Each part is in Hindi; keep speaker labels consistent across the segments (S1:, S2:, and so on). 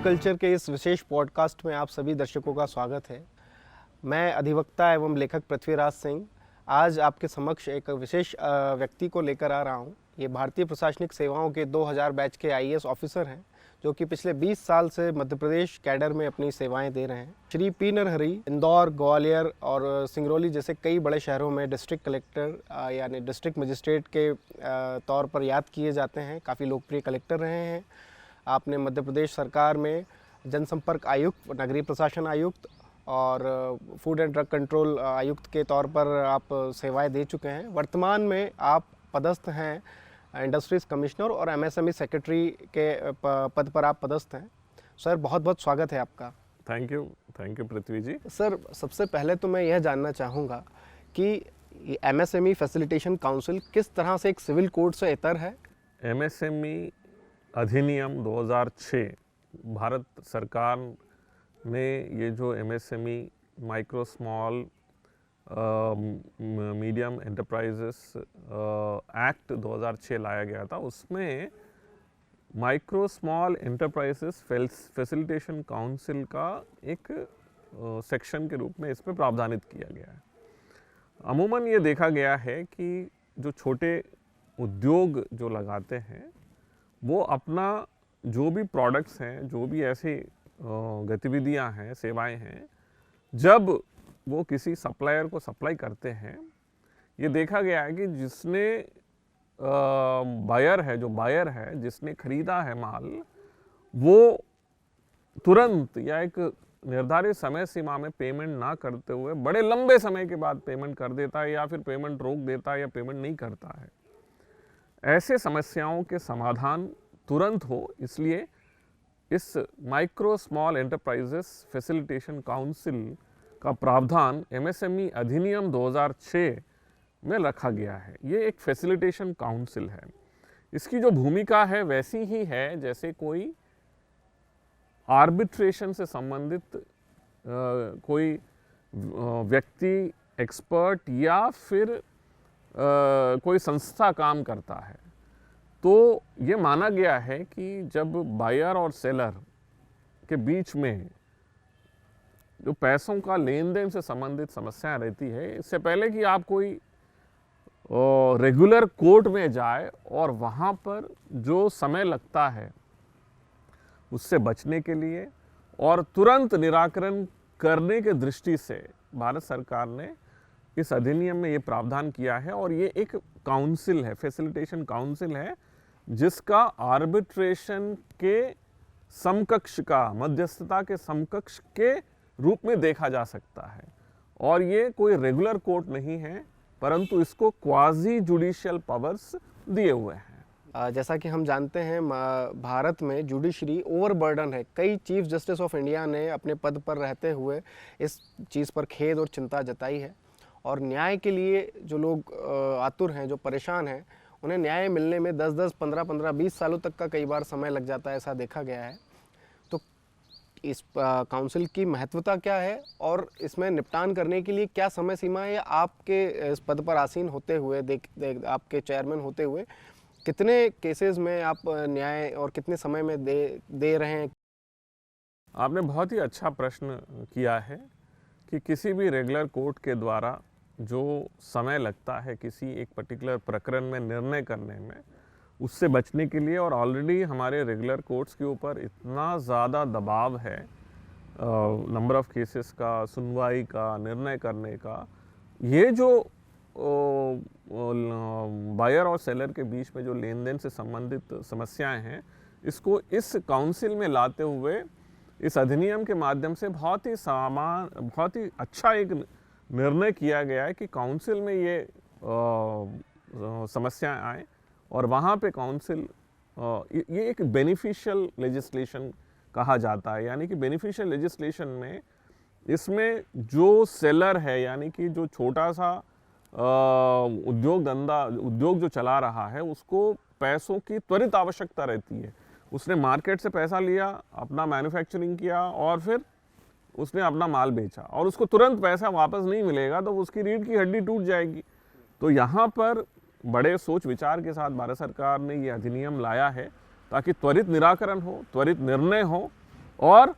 S1: कल्चर के इस विशेष पॉडकास्ट में आप सभी दर्शकों का स्वागत है। मैं अधिवक्ता एवं लेखक पृथ्वीराज सिंह आज आपके समक्ष एक विशेष व्यक्ति को लेकर आ रहा हूं। ये भारतीय प्रशासनिक सेवाओं के 2000 बैच के आईएएस ऑफिसर हैं जो कि पिछले 20 साल से मध्य प्रदेश कैडर में अपनी सेवाएं दे रहे हैं। श्री पी नरहरि इंदौर, ग्वालियर और सिंगरौली जैसे कई बड़े शहरों में डिस्ट्रिक्ट कलेक्टर यानी डिस्ट्रिक्ट मजिस्ट्रेट के तौर पर याद किए जाते हैं। काफ़ी लोकप्रिय कलेक्टर रहे हैं। आपने मध्य प्रदेश सरकार में जनसंपर्क आयुक्त, नगरीय प्रशासन आयुक्त और फूड एंड ड्रग कंट्रोल आयुक्त के तौर पर आप सेवाएं दे चुके हैं। वर्तमान में आप पदस्थ हैं इंडस्ट्रीज कमिश्नर और एमएसएमई सेक्रेटरी के पद पर आप पदस्थ हैं। सर, बहुत बहुत स्वागत है आपका।
S2: Thank you Prithvi ji.
S1: Sir, सबसे पहले तो मैं यह जानना चाहूँगा कि एमएसएमई फैसिलिटेशन काउंसिल किस तरह से एक सिविल कोड से इतर है।
S2: एमएसएमई अधिनियम 2006 भारत सरकार ने ये जो MSME micro small medium enterprises act 2006 लाया गया था। उसमें micro small enterprises facilitation council का एक सेक्शन के रूप में इसमें प्रावधानित किया गया है। अमूमन ये देखा गया है कि जो छोटे उद्योग जो लगाते हैं वो अपना जो भी प्रोडक्ट्स हैं, जो भी ऐसी गतिविधियां हैं, सेवाएं हैं, जब वो किसी सप्लायर को सप्लाई करते हैं, ये देखा गया है कि जिसने बायर है, जिसने खरीदा है माल, वो तुरंत या एक निर्धारित समय सीमा में पेमेंट ना करते हुए बड़े लंबे समय के बाद पेमेंट कर देता है या फिर पेमेंट रोक देता है या पेमेंट नहीं करता है। ऐसे समस्याओं के समाधान तुरंत हो, इसलिए इस micro small enterprises facilitation council का प्रावधान एमएसएमई अधिनियम 2006 में रखा गया है। ये एक फैसिलिटेशन काउंसिल है। इसकी जो भूमिका है वैसी ही है जैसे कोई आर्बिट्रेशन से संबंधित कोई व्यक्ति, एक्सपर्ट या फिर कोई संस्था काम करता है। तो ये माना गया है कि जब बायर और सेलर के बीच में जो पैसों का लेन देन से संबंधित समस्याएं रहती है, इससे पहले कि आप कोई रेगुलर कोर्ट में जाए और वहाँ पर जो समय लगता है उससे बचने के लिए और तुरंत निराकरण करने के दृष्टि से भारत सरकार ने इस अधिनियम में ये प्रावधान किया है। और ये एक काउंसिल है, फैसिलिटेशन काउंसिल है, जिसका आर्बिट्रेशन के समकक्ष का, मध्यस्थता के समकक्ष के रूप में देखा जा सकता है। और ये कोई रेगुलर कोर्ट नहीं है, परंतु इसको क्वाजी जुडिशियल पावर्स दिए हुए हैं।
S1: जैसा कि हम जानते हैं भारत में जुडिशरी ओवरबर्डन है। कई चीफ जस्टिस ऑफ इंडिया ने अपने पद पर रहते हुए इस चीज़ पर खेद और चिंता जताई है। और न्याय के लिए जो लोग आतुर हैं, जो परेशान हैं, उन्हें न्याय मिलने में 10-10, 15-15, 20 सालों तक का कई बार समय लग जाता है, ऐसा देखा गया है। तो इस काउंसिल की महत्वता क्या है और इसमें निपटान करने के लिए क्या समय सीमा है? आपके इस पद पर आसीन होते हुए, आपके चेयरमैन होते हुए कितने केसेस में आप न्याय और कितने समय में दे रहे हैं?
S2: आपने बहुत ही अच्छा प्रश्न किया है कि किसी भी रेगुलर कोर्ट के द्वारा जो समय लगता है किसी एक पर्टिकुलर प्रकरण में निर्णय करने में, उससे बचने के लिए, और ऑलरेडी हमारे रेगुलर कोर्ट्स के ऊपर इतना ज़्यादा दबाव है नंबर ऑफ केसेस का, सुनवाई का, निर्णय करने का, ये जो बायर और सेलर के बीच में जो लेन देन से संबंधित समस्याएं हैं, इसको इस काउंसिल में लाते हुए इस अधिनियम के माध्यम से बहुत ही अच्छा एक निर्णय किया गया है कि काउंसिल में ये समस्याएं आए और वहाँ पे काउंसिल, ये एक बेनिफिशियल लेजिस्लेशन कहा जाता है। यानी कि बेनिफिशियल लेजिस्लेशन में इसमें जो सेलर है, यानी कि जो छोटा सा उद्योग जो चला रहा है, उसको पैसों की त्वरित आवश्यकता रहती है। उसने मार्केट से पैसा लिया, अपना मैन्युफैक्चरिंग किया और फिर उसने अपना माल बेचा और उसको तुरंत पैसा वापस नहीं मिलेगा तो उसकी रीढ़ की हड्डी टूट जाएगी। तो यहाँ पर बड़े सोच विचार के साथ भारत सरकार ने ये अधिनियम लाया है ताकि त्वरित निराकरण हो, त्वरित निर्णय हो और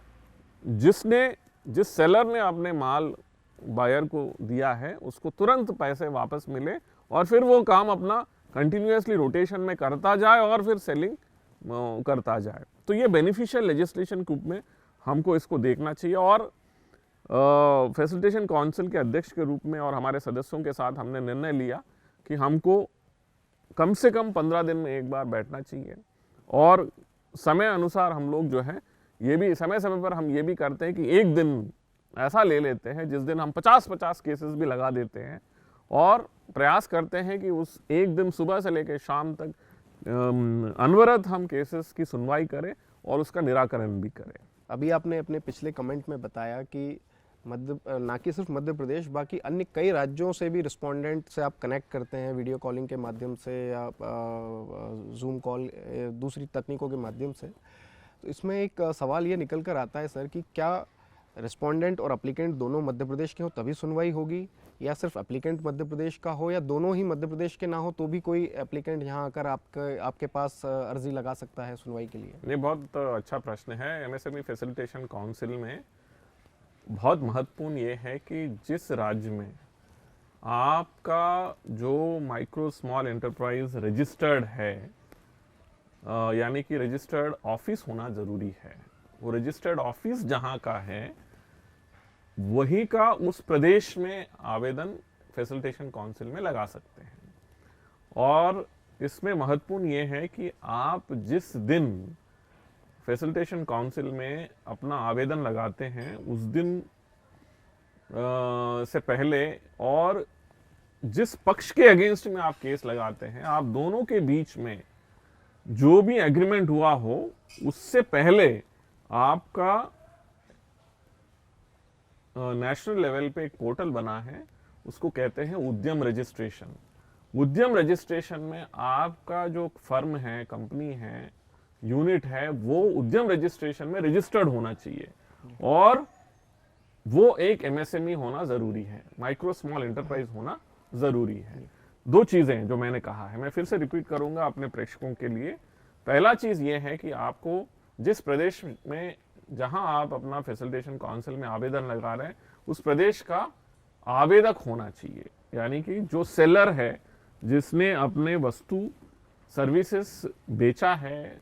S2: जिस सेलर ने अपने माल बायर को दिया है उसको तुरंत पैसे वापस मिले और फिर वो काम अपना कंटिन्यूअसली रोटेशन में करता जाए और फिर सेलिंग करता जाए। तो ये बेनिफिशियल लेजिस्लेशन के रूप में हमको इसको देखना चाहिए। और फैसिलिटेशन काउंसिल के अध्यक्ष के रूप में और हमारे सदस्यों के साथ हमने निर्णय लिया कि हमको कम से कम 15 दिन में एक बार बैठना चाहिए और समय अनुसार हम लोग जो है ये भी समय समय पर हम ये भी करते हैं कि एक दिन ऐसा ले लेते हैं जिस दिन हम 50-50 केसेस भी लगा देते हैं और प्रयास करते हैं कि उस एक दिन सुबह से लेकर शाम तक अनवरत हम केसेस की सुनवाई करें और उसका निराकरण भी करें।
S1: अभी आपने अपने पिछले कमेंट में बताया कि ना कि सिर्फ मध्य प्रदेश, बाकी अन्य कई राज्यों से भी रिस्पोंडेंट से आप कनेक्ट करते हैं वीडियो कॉलिंग के माध्यम से या जूम कॉल दूसरी तकनीकों के माध्यम से। तो इसमें एक सवाल ये निकल कर आता है सर कि क्या रिस्पोंडेंट और एप्लीकेंट दोनों मध्य प्रदेश के हो तभी सुनवाई होगी, या सिर्फ एप्लीकेंट मध्य प्रदेश का हो, या दोनों ही मध्य प्रदेश के ना हो तो भी कोई एप्लीकेंट यहाँ आकर आपके पास अर्जी लगा सकता है सुनवाई के लिए?
S2: ये बहुत अच्छा प्रश्न है। एमएसएमई फैसिलिटेशन काउंसिल में बहुत महत्वपूर्ण ये है कि जिस राज्य में आपका जो माइक्रो स्मॉल एंटरप्राइज रजिस्टर्ड है, यानी कि रजिस्टर्ड ऑफिस होना जरूरी है, वो रजिस्टर्ड ऑफिस जहां का है वही का उस प्रदेश में आवेदन फैसिलिटेशन काउंसिल में लगा सकते हैं। और इसमें महत्वपूर्ण ये है कि आप जिस दिन फैसिलिटेशन काउंसिल में अपना आवेदन लगाते हैं उस दिन से पहले और जिस पक्ष के अगेंस्ट में आप केस लगाते हैं, आप दोनों के बीच में जो भी एग्रीमेंट हुआ हो उससे पहले आपका नेशनल लेवल पे एक पोर्टल बना है, उसको कहते हैं उद्यम रजिस्ट्रेशन। उद्यम रजिस्ट्रेशन में आपका जो फर्म है, कंपनी है, यूनिट है, वो उद्यम रजिस्ट्रेशन में रजिस्टर्ड होना चाहिए और वो एक एमएसएमई होना जरूरी है, माइक्रो स्मॉल एंटरप्राइज होना जरूरी है। दो चीजें जो मैंने कहा है मैं फिर से रिपीट करूंगा अपने प्रेक्षकों के लिए। पहला चीज ये है कि आपको जिस प्रदेश में जहां आप अपना फैसिलिटेशन काउंसिल में आवेदन लगा रहे हैं उस प्रदेश का आवेदक होना चाहिए, यानी कि जो सेलर है जिसने अपने वस्तु सर्विसेज बेचा है,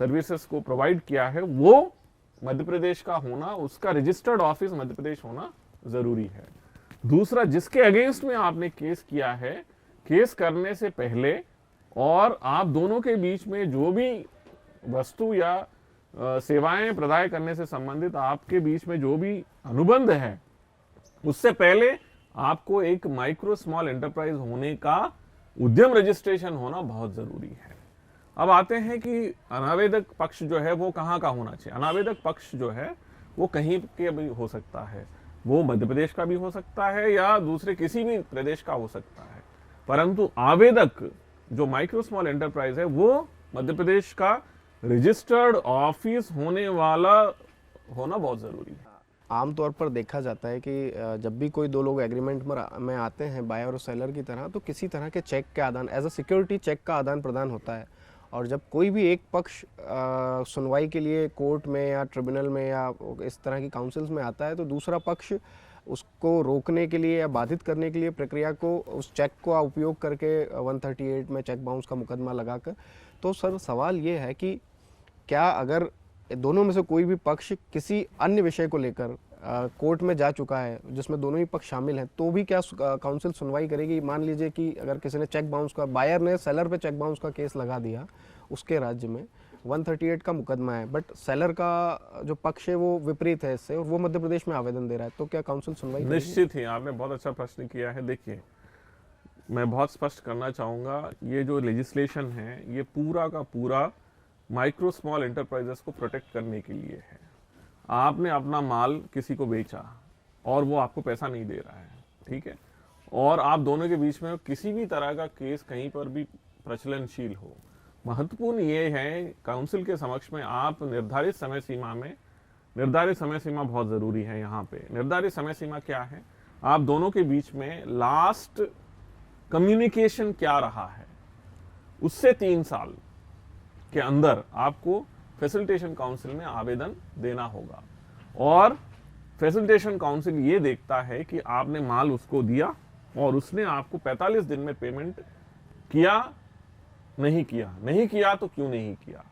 S2: सर्विसेज को प्रोवाइड किया है, वो मध्य प्रदेश का होना, उसका रजिस्टर्ड ऑफिस मध्य प्रदेश होना जरूरी है। दूसरा, जिसके अगेंस्ट में आपने केस किया है, केस करने से पहले और आप दोनों के बीच में जो भी वस्तु या सेवाएं प्रदान करने से संबंधित आपके बीच में जो भी अनुबंध है, उससे पहले आपको एक माइक्रो स्मॉल एंटरप्राइज होने का उद्यम रजिस्ट्रेशन होना बहुत जरूरी है। अब आते हैं कि अनावेदक पक्ष जो है वो कहाँ का होना चाहिए। अनावेदक पक्ष जो है वो कहीं के भी हो सकता है, वो मध्य प्रदेश का भी हो सकता है या दूसरे किसी भी प्रदेश का हो सकता है, परंतु आवेदक जो माइक्रो स्मॉल एंटरप्राइज है वो मध्य प्रदेश का रजिस्टर्ड ऑफिस होने वाला होना बहुत जरूरी है।
S1: आमतौर पर देखा जाता है कि जब भी कोई दो लोग एग्रीमेंट में आते हैं बायर और सेलर की तरह, तो किसी तरह के चेक के आदान, एज अ सिक्योरिटी चेक का आदान प्रदान होता है। और जब कोई भी एक पक्ष सुनवाई के लिए कोर्ट में या ट्रिब्यूनल में या इस तरह की काउंसिल्स में आता है, तो दूसरा पक्ष उसको रोकने के लिए या बाधित करने के लिए प्रक्रिया को, उस चेक का उपयोग करके 138 में चेक बाउंस का मुकदमा लगाकर। तो सर सवाल ये है कि क्या अगर दोनों में से कोई भी पक्ष किसी अन्य विषय को लेकर कोर्ट में जा चुका है जिसमें दोनों ही पक्ष शामिल हैं, तो भी क्या काउंसिल सुनवाई करेगी? मान लीजिए कि अगर किसी ने चेक बाउंस का, बायर ने सेलर पे चेक बाउंस का केस लगा दिया, उसके राज्य में 138 का मुकदमा है, बट सेलर का जो पक्ष है वो विपरीत है इससे और वो मध्य प्रदेश में आवेदन दे रहा है, तो क्या काउंसिल सुनवाई करेगी?
S2: निश्चित ही, आपने बहुत अच्छा प्रश्न किया है। देखिए, मैं बहुत स्पष्ट करना चाहूँगा, ये जो लेजिस्लेशन है ये पूरा का पूरा माइक्रो स्मॉल एंटरप्राइजेस को प्रोटेक्ट करने के लिए है। आपने अपना माल किसी को बेचा और वो आपको पैसा नहीं दे रहा है, ठीक है, और आप दोनों के बीच में किसी भी तरह का केस कहीं पर भी प्रचलनशील हो, महत्वपूर्ण ये है काउंसिल के समक्ष में आप निर्धारित समय सीमा में, निर्धारित समय सीमा बहुत ज़रूरी है। यहाँ पे निर्धारित समय सीमा क्या है, आप दोनों के बीच में लास्ट कम्युनिकेशन क्या रहा है, उससे 3 साल के अंदर आपको फैसिलिटेशन काउंसिल में आवेदन देना होगा। और फैसिलिटेशन काउंसिल ये देखता है कि आपने माल उसको दिया और उसने आपको 45 दिन में पेमेंट किया नहीं किया तो क्यों नहीं किया,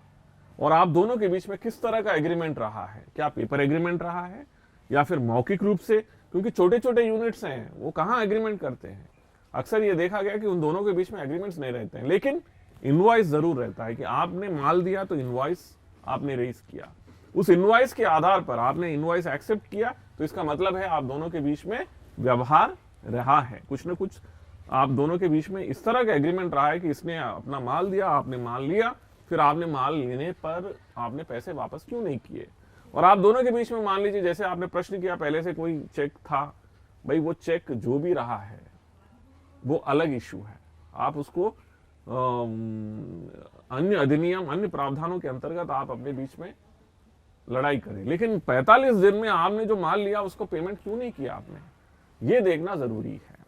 S2: और आप दोनों के बीच में किस तरह का एग्रीमेंट रहा है, क्या पेपर एग्रीमेंट रहा है या फिर मौखिक रूप से, क्योंकि छोटे छोटे यूनिट्स हैं वो कहाँ एग्रीमेंट करते हैं। अक्सर ये देखा गया कि उन दोनों के बीच में एग्रीमेंट्स नहीं रहते हैं, लेकिन इनवॉइस जरूर रहता है कि आपने माल दिया तो इनवॉइस आपने रेज किया, उस इनवॉइस के आधार पर आपने इनवॉइस एक्सेप्ट किया, तो इसका मतलब है आप दोनों के बीच में व्यवहार रहा है, कुछ न कुछ आप दोनों के बीच में इस तरह का एग्रीमेंट रहा है कि इसने अपना माल दिया, आपने माल लिया, फिर आपने माल लेने पर आपने पैसे वापस क्यों नहीं किए। और आप दोनों के बीच में मान लीजिए जैसे आपने प्रश्न किया पहले से कोई चेक था, भाई वो चेक जो भी रहा है वो अलग इशू है, आप उसको अन्य अधिनियम अन्य प्रावधानों के अंतर्गत आप अपने बीच में लड़ाई करें, लेकिन 45 दिन में आपने जो माल लिया उसको पेमेंट क्यों नहीं किया आपने, ये देखना जरूरी है।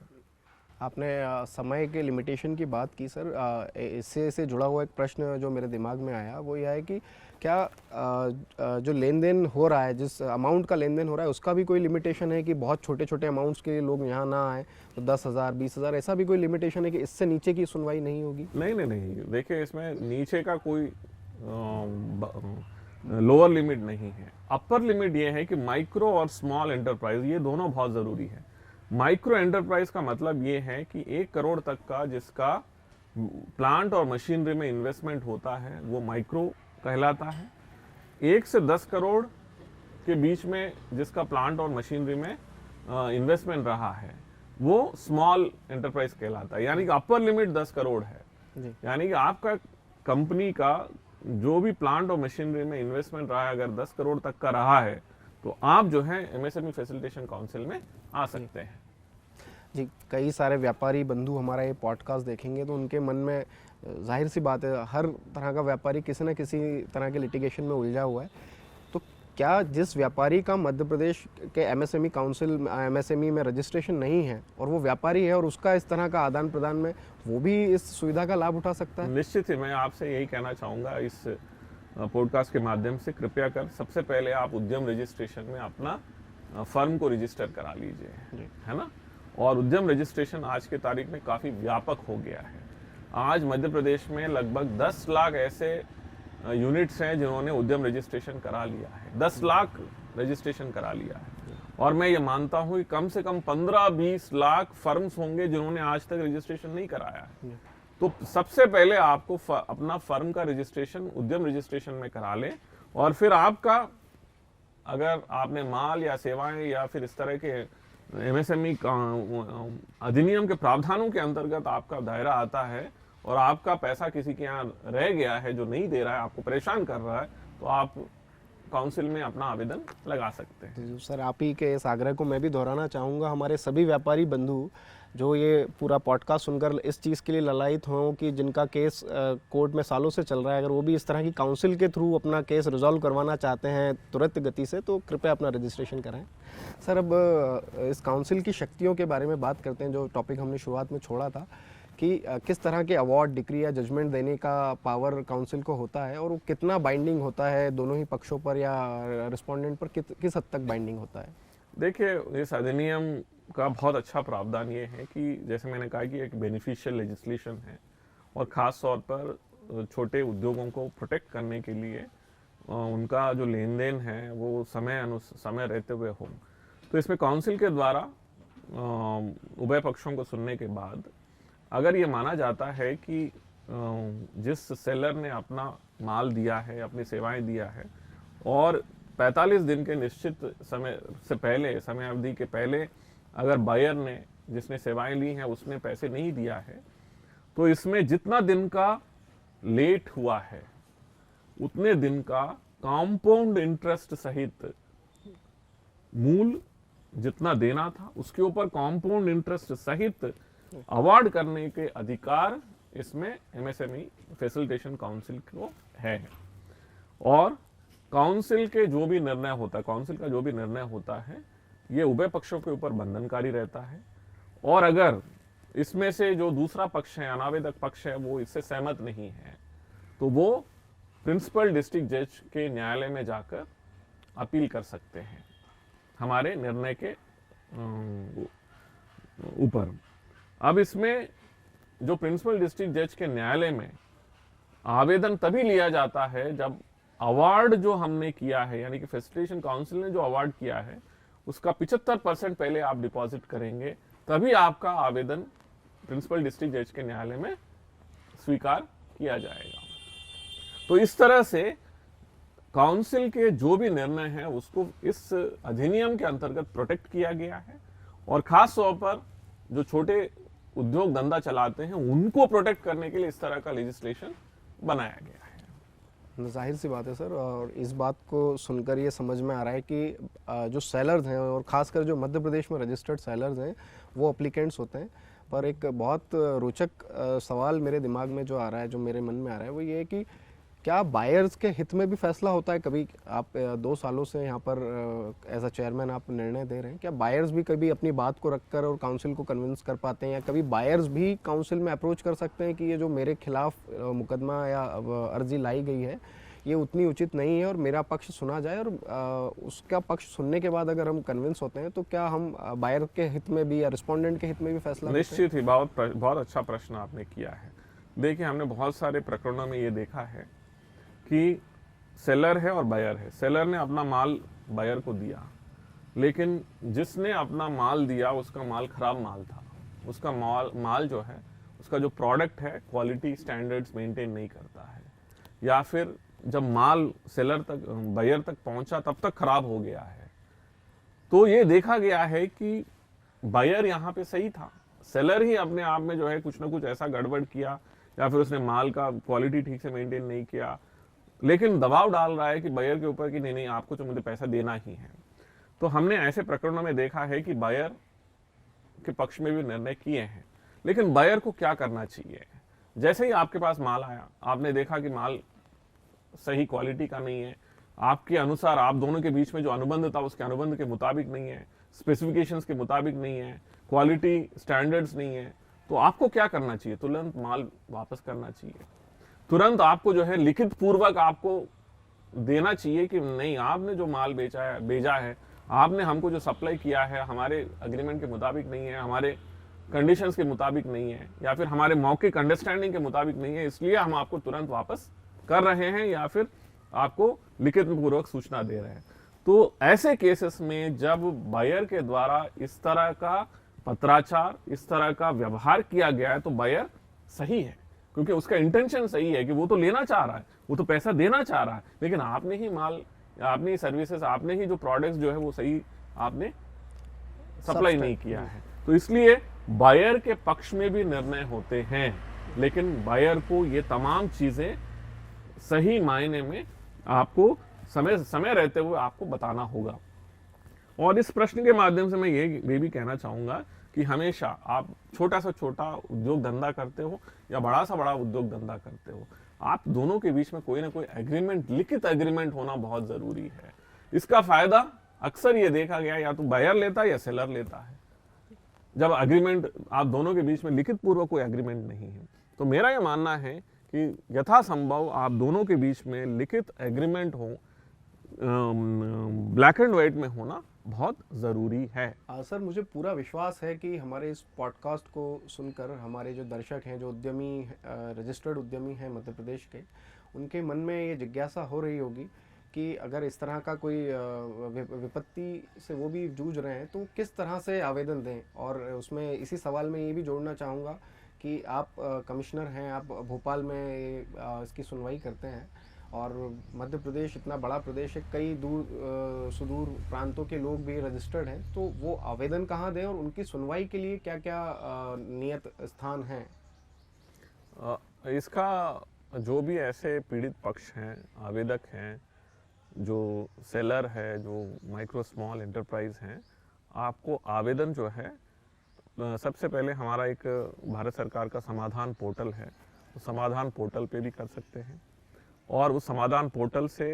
S1: आपने समय के लिमिटेशन की बात की सर, इससे जुड़ा हुआ एक प्रश्न जो मेरे दिमाग में आया वो यह है कि क्या जो लेन देन हो रहा है, जिस अमाउंट का लेन देन हो रहा है उसका भी कोई लिमिटेशन है कि बहुत छोटे छोटे अमाउंट्स के लिए लोग यहाँ ना आए, तो 10,000 20,000 ऐसा भी कोई लिमिटेशन है कि इससे नीचे की सुनवाई नहीं होगी?
S2: नहीं, देखिए इसमें नीचे का कोई लोअर लिमिट नहीं है। अपर लिमिट ये है कि माइक्रो और स्मॉल एंटरप्राइज ये दोनों बहुत जरूरी है। माइक्रो एंटरप्राइज का मतलब ये है कि 1 करोड़ तक का जिसका प्लांट और मशीनरी में इन्वेस्टमेंट होता है वो माइक्रो कहलाता है। 1 से 10 करोड़ के बीच में जिसका प्लांट और मशीनरी में इन्वेस्टमेंट रहा है वो स्मॉल एंटरप्राइज कहलाता है। यानी कि अपर लिमिट 10 करोड़ है, यानी कि आपका कंपनी का जो भी प्लांट और मशीनरी में इन्वेस्टमेंट रहा है अगर 10 करोड़ तक का रहा है तो आप जो है एमएसएमई फैसिलिटेशन काउंसिल में आ सकते हैं।
S1: जी, कई सारे व्यापारी बंधु हमारा ये पॉडकास्ट देखेंगे तो उनके मन में जाहिर सी बात है हर तरह का व्यापारी किसी न किसी तरह के लिटिगेशन में उलझा हुआ है। तो क्या जिस व्यापारी का मध्य प्रदेश के एमएसएमई काउंसिल एमएसएमई में रजिस्ट्रेशन नहीं है और वो व्यापारी है और उसका इस तरह का आदान प्रदान में वो भी इस सुविधा का लाभ उठा सकता है?
S2: निश्चित ही मैं आपसे यही कहना चाहूँगा इस पॉडकास्ट के माध्यम से, कृपया कर सबसे पहले आप उद्यम रजिस्ट्रेशन में अपना फर्म को रजिस्टर करा लीजिए, है ना। और उद्यम रजिस्ट्रेशन आज के तारीख में काफ़ी व्यापक हो गया है। आज मध्य प्रदेश में लगभग 10 लाख ऐसे यूनिट्स हैं जिन्होंने उद्यम रजिस्ट्रेशन करा लिया है, 10 लाख रजिस्ट्रेशन करा लिया है। और मैं ये मानता हूँ कि कम से कम 15-20 लाख फर्म्स होंगे जिन्होंने आज तक रजिस्ट्रेशन नहीं कराया है। तो सबसे पहले आपको अपना फर्म का रजिस्ट्रेशन उद्यम रजिस्ट्रेशन में करा लें, और फिर आपका अगर आपने माल या सेवाएं या फिर इस तरह के एमएसएमई अधिनियम के प्रावधानों के अंतर्गत आपका दायरा आता है और आपका पैसा किसी के यहाँ रह गया है जो नहीं दे रहा है, आपको परेशान कर रहा है, तो आप काउंसिल में अपना आवेदन लगा सकते हैं।
S1: सर, आप ही के इस आग्रह को मैं भी दोहराना चाहूँगा, हमारे सभी व्यापारी बंधु जो ये पूरा पॉडकास्ट सुनकर इस चीज़ के लिए ललायित हों कि जिनका केस कोर्ट में सालों से चल रहा है, अगर वो भी इस तरह की काउंसिल के थ्रू अपना केस रिजॉल्व करवाना चाहते हैं तुरंत गति से, तो कृपया अपना रजिस्ट्रेशन कराएं। सर, अब इस काउंसिल की शक्तियों के बारे में बात करते हैं, जो टॉपिक हमने शुरुआत में छोड़ा था कि किस तरह के अवार्ड, डिक्री या जजमेंट देने का पावर काउंसिल को होता है और वो कितना बाइंडिंग होता है दोनों ही पक्षों पर या रिस्पोंडेंट पर, किस हद तक बाइंडिंग होता है?
S2: देखिए, इस अधिनियम का बहुत अच्छा प्रावधान ये है कि जैसे मैंने कहा कि एक बेनिफिशियल लेजिस्लेशन है और ख़ास तौर पर छोटे उद्योगों को प्रोटेक्ट करने के लिए उनका जो लेन देन है वो समय रहते हुए हो। तो इसमें काउंसिल के द्वारा उभय पक्षों को सुनने के बाद अगर ये माना जाता है कि जिस सेलर ने अपना माल दिया है, अपनी सेवाएं दिया है और 45 दिन के निश्चित समय से पहले, समय अवधि के पहले अगर बायर ने, जिसने सेवाएं ली हैं, उसने पैसे नहीं दिया है, तो इसमें जितना दिन का लेट हुआ है उतने दिन का कंपाउंड इंटरेस्ट सहित मूल जितना देना था उसके ऊपर कंपाउंड इंटरेस्ट सहित अवार्ड करने के अधिकार इसमें एमएसएमई फैसिलिटेशन काउंसिल को है। और काउंसिल के जो भी निर्णय होता है, काउंसिल का जो भी निर्णय होता है, ये उभय पक्षों के ऊपर बंधनकारी रहता है। और अगर इसमें से जो दूसरा पक्ष है, अनावेदक पक्ष है, वो इससे सहमत नहीं है, तो वो प्रिंसिपल डिस्ट्रिक्ट जज के न्यायालय में जाकर अपील कर सकते हैं हमारे निर्णय के ऊपर। अब इसमें जो प्रिंसिपल डिस्ट्रिक्ट जज के न्यायालय में आवेदन तभी लिया जाता है जब अवार्ड जो हमने किया है, यानी कि फैसिलिटेशन काउंसिल ने जो अवार्ड किया है उसका 75% पहले आप डिपॉजिट करेंगे, तभी आपका आवेदन प्रिंसिपल डिस्ट्रिक्ट जज के न्यायालय में स्वीकार किया जाएगा। तो इस तरह से काउंसिल के जो भी निर्णय हैं उसको इस अधिनियम के अंतर्गत प्रोटेक्ट किया गया है, और खास तौर पर जो छोटे उद्योग धंधा चलाते हैं उनको प्रोटेक्ट करने के लिए इस तरह का लेजिस्लेशन बनाया गया है।
S1: जाहिर सी बात है सर, और इस बात को सुनकर ये समझ में आ रहा है कि जो सेलर्स हैं और ख़ासकर जो मध्य प्रदेश में रजिस्टर्ड सेलर्स हैं वो अप्लीकेंट्स होते हैं। पर एक बहुत रोचक सवाल मेरे दिमाग में जो आ रहा है, जो मेरे मन में आ रहा है, वो ये है कि क्या बायर्स के हित में भी फैसला होता है? कभी आप 2 सालों से यहाँ पर एज अ चेयरमैन आप निर्णय दे रहे हैं, क्या बायर्स भी कभी अपनी बात को रखकर और काउंसिल को कन्विंस कर पाते हैं, या कभी बायर्स भी काउंसिल में अप्रोच कर सकते हैं कि ये जो मेरे खिलाफ मुकदमा या अर्जी लाई गई है ये उतनी उचित नहीं है और मेरा पक्ष सुना जाए, और उसका पक्ष सुनने के बाद अगर हम कन्विंस होते हैं तो क्या हम बायर के हित में भी या रिस्पोंडेंट के हित में भी फैसला?
S2: निश्चित ही, बहुत अच्छा प्रश्न आपने किया है। देखिए, हमने बहुत सारे प्रकरणों में ये देखा है कि सेलर है और बायर है। सेलर ने अपना माल बायर को दिया, लेकिन जिसने अपना माल दिया उसका माल खराब माल था। उसका माल जो है, उसका जो प्रोडक्ट है क्वालिटी स्टैंडर्ड्स मेंटेन नहीं करता है, या फिर जब माल सेलर तक बायर तक पहुंचा तब तक खराब हो गया है। तो ये देखा गया है कि बायर यहाँ पे सही था, सेलर ही अपने आप में जो है कुछ ना कुछ ऐसा गड़बड़ किया, या फिर उसने माल का क्वालिटी ठीक से मेंटेन नहीं किया, लेकिन दबाव डाल रहा है कि बायर के ऊपर कि नहीं नहीं आपको तो मुझे पैसा देना ही है। तो हमने ऐसे प्रकरणों में देखा है कि बायर के पक्ष में भी निर्णय किए हैं। लेकिन बायर को क्या करना चाहिए? जैसे ही आपके पास माल आया, आपने देखा कि माल सही क्वालिटी का नहीं है, आपके अनुसार आप दोनों के बीच में जो अनुबंध था उसके अनुबंध के मुताबिक नहीं है, स्पेसिफिकेशंस के मुताबिक नहीं है, क्वालिटी स्टैंडर्ड्स नहीं है, तो आपको क्या करना चाहिए? तुरंत माल वापस करना चाहिए। तुरंत आपको जो है लिखित पूर्वक आपको देना चाहिए कि नहीं, आपने जो माल भेजा है, आपने हमको जो सप्लाई किया है हमारे एग्रीमेंट के मुताबिक नहीं है, हमारे कंडीशंस के मुताबिक नहीं है, या फिर हमारे मौखिक अंडरस्टैंडिंग के मुताबिक नहीं है, इसलिए हम आपको तुरंत वापस कर रहे हैं, या फिर आपको लिखित पूर्वक सूचना दे रहे हैं। तो ऐसे केसेस में जब बायर के द्वारा इस तरह का पत्राचार, इस तरह का व्यवहार किया गया है, तो बायर सही है, क्योंकि उसका इंटेंशन सही है कि वो तो लेना चाह रहा है, वो तो पैसा देना चाह रहा है, लेकिन आपने ही माल, आपने ही सर्विसेज, आपने ही जो प्रोडक्ट्स जो है वो सही आपने सप्लाई नहीं किया है। तो इसलिए बायर के पक्ष में भी निर्णय होते हैं, लेकिन बायर को ये तमाम चीजें सही मायने में आपको समय रहते हुए आपको बताना होगा। और इस प्रश्न के माध्यम से मैं ये भी कहना चाहूंगा कि हमेशा आप छोटा सा छोटा उद्योग धंधा करते हो या बड़ा सा बड़ा उद्योग धंधा करते हो, आप दोनों के बीच में कोई ना कोई एग्रीमेंट, लिखित एग्रीमेंट होना बहुत जरूरी है। इसका फायदा अक्सर ये देखा गया, या तो बायर लेता है या सेलर लेता है, जब एग्रीमेंट आप दोनों के बीच में लिखित पूर्वक कोई एग्रीमेंट नहीं है। तो मेरा ये मानना है कि यथासंभव आप दोनों के बीच में लिखित एग्रीमेंट हो, ब्लैक एंड व्हाइट में होना बहुत ज़रूरी है।
S1: सर, मुझे पूरा विश्वास है कि हमारे इस पॉडकास्ट को सुनकर हमारे जो दर्शक हैं, जो उद्यमी, रजिस्टर्ड उद्यमी हैं मध्य प्रदेश के, उनके मन में ये जिज्ञासा हो रही होगी कि अगर इस तरह का कोई विपत्ति से वो भी जूझ रहे हैं तो किस तरह से आवेदन दें। और उसमें इसी सवाल में ये भी जोड़ना चाहूँगा कि आप कमिश्नर हैं, आप भोपाल में इसकी सुनवाई करते हैं, और मध्य प्रदेश इतना बड़ा प्रदेश है, कई दूर सुदूर प्रांतों के लोग भी रजिस्टर्ड हैं, तो वो आवेदन कहाँ दें और उनकी सुनवाई के लिए क्या क्या नियत स्थान हैं?
S2: इसका जो भी ऐसे पीड़ित पक्ष हैं, आवेदक हैं, जो सेलर है, जो माइक्रो स्मॉल एंटरप्राइज हैं, आपको आवेदन जो है सबसे पहले हमारा एक भारत सरकार का समाधान पोर्टल है, उस समाधान पोर्टल पे भी कर सकते हैं, और उस समाधान पोर्टल से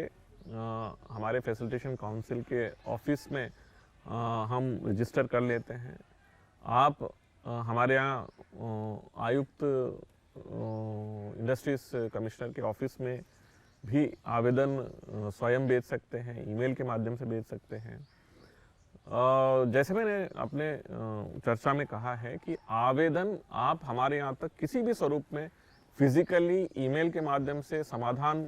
S2: हमारे फैसिलिटेशन काउंसिल के ऑफिस में हम रजिस्टर कर लेते हैं। आप हमारे यहाँ आयुक्त इंडस्ट्रीज कमिश्नर के ऑफिस में भी आवेदन स्वयं भेज सकते हैं, ईमेल के माध्यम से भेज सकते हैं। जैसे मैंने अपने चर्चा में कहा है कि आवेदन आप हमारे यहाँ तक किसी भी स्वरूप में फिजिकली ईमेल के माध्यम से समाधान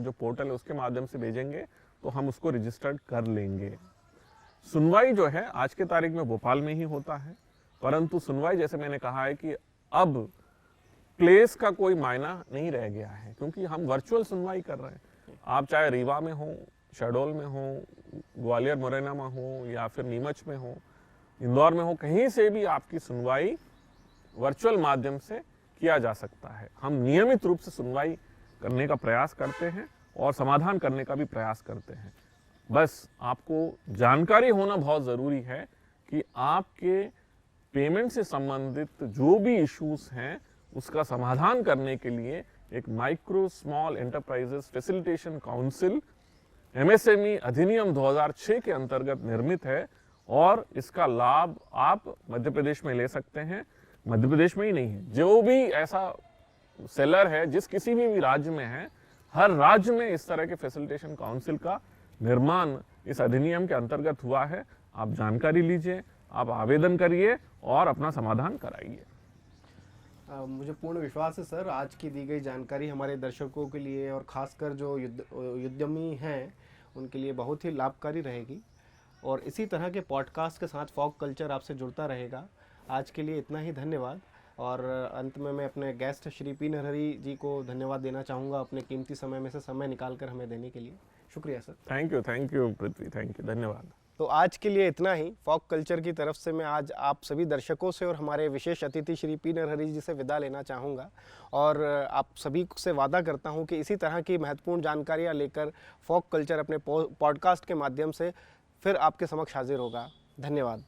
S2: जो पोर्टल है उसके माध्यम से भेजेंगे तो हम उसको रजिस्टर्ड कर लेंगे। सुनवाई जो है आज के तारीख में भोपाल में ही होता है, परंतु सुनवाई जैसे मैंने कहा है कि अब प्लेस का कोई मायना नहीं रह गया है, क्योंकि हम वर्चुअल सुनवाई कर रहे हैं। आप चाहे रीवा में हो, शहडोल में हो, ग्वालियर मुरैना में हो, या फिर नीमच में हो, इंदौर में हो, कहीं से भी आपकी सुनवाई वर्चुअल माध्यम से किया जा सकता है। हम नियमित रूप से सुनवाई करने का प्रयास करते हैं और समाधान करने का भी प्रयास करते हैं। बस आपको जानकारी होना बहुत ज़रूरी है कि आपके पेमेंट से संबंधित जो भी इश्यूज हैं उसका समाधान करने के लिए एक micro small enterprises facilitation council MSME अधिनियम 2006 के अंतर्गत निर्मित है और इसका लाभ आप मध्य प्रदेश में ले सकते हैं। मध्य प्रदेश में ही नहीं है, जो भी ऐसा सेलर है जिस किसी भी राज्य में है, हर राज्य में इस तरह के फैसिलिटेशन काउंसिल का निर्माण इस अधिनियम के अंतर्गत हुआ है। आप जानकारी लीजिए, आप आवेदन करिए और अपना समाधान कराइए।
S1: मुझे पूर्ण विश्वास है सर, आज की दी गई जानकारी हमारे दर्शकों के लिए और ख़ासकर जो उद्यमी हैं उनके लिए बहुत ही लाभकारी रहेगी। और इसी तरह के पॉडकास्ट के साथ फॉग कल्चर आपसे जुड़ता रहेगा। आज के लिए इतना ही, धन्यवाद। और अंत में मैं अपने गेस्ट श्री पी नरहरि जी को धन्यवाद देना चाहूँगा अपने कीमती समय में से समय निकाल कर हमें देने के लिए। शुक्रिया sir.
S2: Thank you Prithvi, thank you, धन्यवाद।
S1: तो आज के लिए इतना ही। फॉग कल्चर की तरफ से मैं आज आप सभी दर्शकों से और हमारे विशेष अतिथि श्री पी नरहरि जी से विदा लेना चाहूँगा और आप सभी से वादा करता हूँ कि इसी तरह की महत्वपूर्ण जानकारियाँ लेकर फॉग कल्चर अपने पॉडकास्ट के माध्यम से फिर आपके समक्ष हाजिर होगा। धन्यवाद।